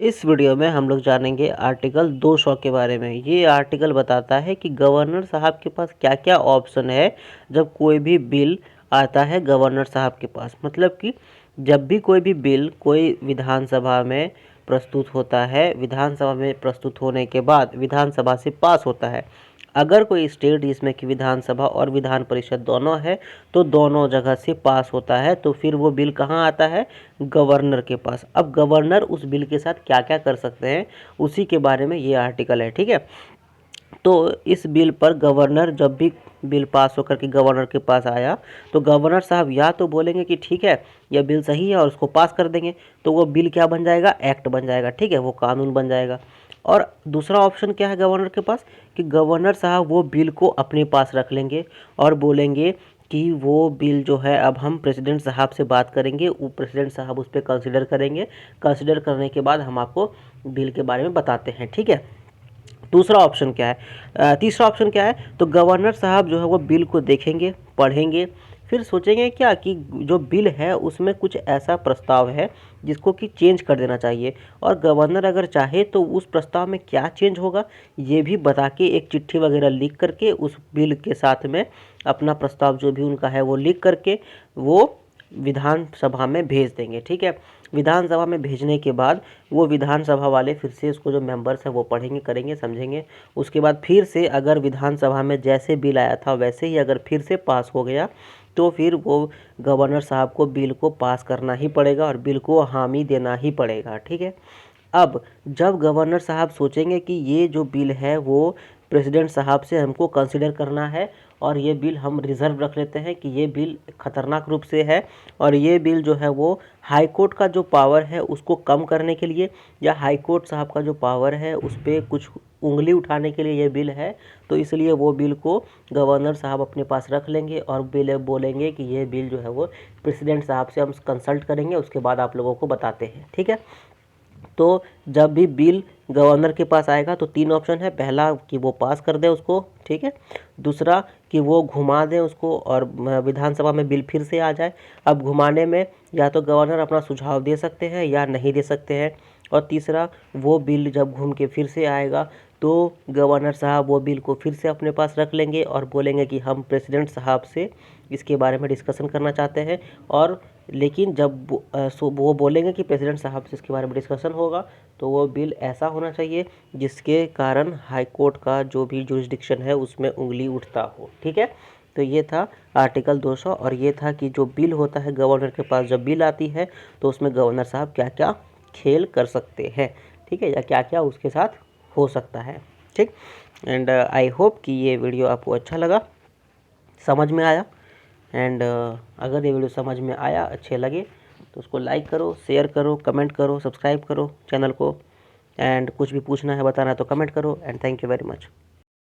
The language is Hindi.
इस वीडियो में हम लोग जानेंगे आर्टिकल 200 के बारे में। ये आर्टिकल बताता है कि गवर्नर साहब के पास क्या क्या ऑप्शन है जब कोई भी बिल आता है गवर्नर साहब के पास। मतलब कि जब भी कोई भी बिल कोई विधानसभा में प्रस्तुत होता है, विधानसभा में प्रस्तुत होने के बाद विधानसभा से पास होता है, अगर कोई स्टेट जिसमें कि विधानसभा और विधान परिषद दोनों है तो दोनों जगह से पास होता है, तो फिर वो बिल कहाँ आता है? गवर्नर के पास। अब गवर्नर उस बिल के साथ क्या क्या कर सकते हैं उसी के बारे में ये आर्टिकल है, ठीक है। तो इस बिल पर गवर्नर जब भी बिल पास होकर के गवर्नर के पास आया तो गवर्नर साहब या तो बोलेंगे कि ठीक है यह बिल सही है और उसको पास कर देंगे, तो वो बिल क्या बन जाएगा? एक्ट बन जाएगा, ठीक है, वो कानून बन जाएगा। और दूसरा ऑप्शन क्या है गवर्नर के पास कि गवर्नर साहब वो बिल को अपने पास रख लेंगे और बोलेंगे कि वो बिल जो है अब हम प्रेसिडेंट साहब से बात करेंगे, वो प्रेसिडेंट साहब उस पर कंसिडर करेंगे, कंसिडर करने के बाद हम आपको बिल के बारे में बताते हैं, ठीक है। दूसरा ऑप्शन क्या है? तीसरा ऑप्शन क्या है? तो गवर्नर साहब जो है वो बिल को देखेंगे, पढ़ेंगे, फिर सोचेंगे क्या कि जो बिल है उसमें कुछ ऐसा प्रस्ताव है जिसको कि चेंज कर देना चाहिए, और गवर्नर अगर चाहे तो उस प्रस्ताव में क्या चेंज होगा ये भी बता के एक चिट्ठी वगैरह लिख करके उस बिल के साथ में अपना प्रस्ताव जो भी उनका है वो लिख करके वो विधानसभा में भेज देंगे, ठीक है। विधानसभा में भेजने के बाद वो विधानसभा वाले फिर से उसको जो मेंबर्स हैं वो पढ़ेंगे, करेंगे, समझेंगे। उसके बाद फिर से अगर विधानसभा में जैसे बिल आया था वैसे ही अगर फिर से पास हो गया तो फिर वो गवर्नर साहब को बिल को पास करना ही पड़ेगा और बिल को हामी देना ही पड़ेगा, ठीक है। अब जब गवर्नर साहब सोचेंगे कि ये जो बिल है वो प्रेसिडेंट साहब से हमको कंसिडर करना है और ये बिल हम रिज़र्व रख लेते हैं कि ये बिल खतरनाक रूप से है और ये बिल जो है वो हाई कोर्ट का जो पावर है उसको कम करने के लिए या हाई कोर्ट साहब का जो पावर है उस पर कुछ उंगली उठाने के लिए ये बिल है, तो इसलिए वो बिल को गवर्नर साहब अपने पास रख लेंगे और बिल बोलेंगे कि ये बिल जो है वो प्रेसिडेंट साहब से हम कंसल्ट करेंगे, उसके बाद आप लोगों को बताते हैं, ठीक है। तो जब भी बिल गवर्नर के पास आएगा तो तीन ऑप्शन है, पहला कि वो पास कर दे उसको, ठीक है, दूसरा कि वो घुमा दे उसको और विधानसभा में बिल फिर से आ जाए। अब घुमाने में या तो गवर्नर अपना सुझाव दे सकते हैं या नहीं दे सकते हैं, और तीसरा वो बिल जब घूम के फिर से आएगा तो गवर्नर साहब वो बिल को फिर से अपने पास रख लेंगे और बोलेंगे कि हम प्रेसिडेंट साहब से इसके बारे में डिस्कशन करना चाहते हैं। और लेकिन जब वो बोलेंगे कि प्रेसिडेंट साहब से इसके बारे में डिस्कशन होगा तो वो बिल ऐसा होना चाहिए जिसके कारण हाई कोर्ट का जो भी जुरिस्डिक्शन है उसमें उंगली उठता हो, ठीक है। तो ये था आर्टिकल 200 और ये था कि जो बिल होता है गवर्नर के पास, जब बिल आती है तो उसमें गवर्नर साहब क्या क्या खेल कर सकते हैं, ठीक है, या क्या क्या उसके साथ हो सकता है, ठीक। एंड आई होप कि ये वीडियो आपको अच्छा लगा, समझ में आया। एंड अगर ये वीडियो समझ में आया, अच्छे लगे तो उसको लाइक करो, शेयर करो, कमेंट करो, सब्सक्राइब करो चैनल को। एंड कुछ भी पूछना है, बताना है तो कमेंट करो। And thank you very much.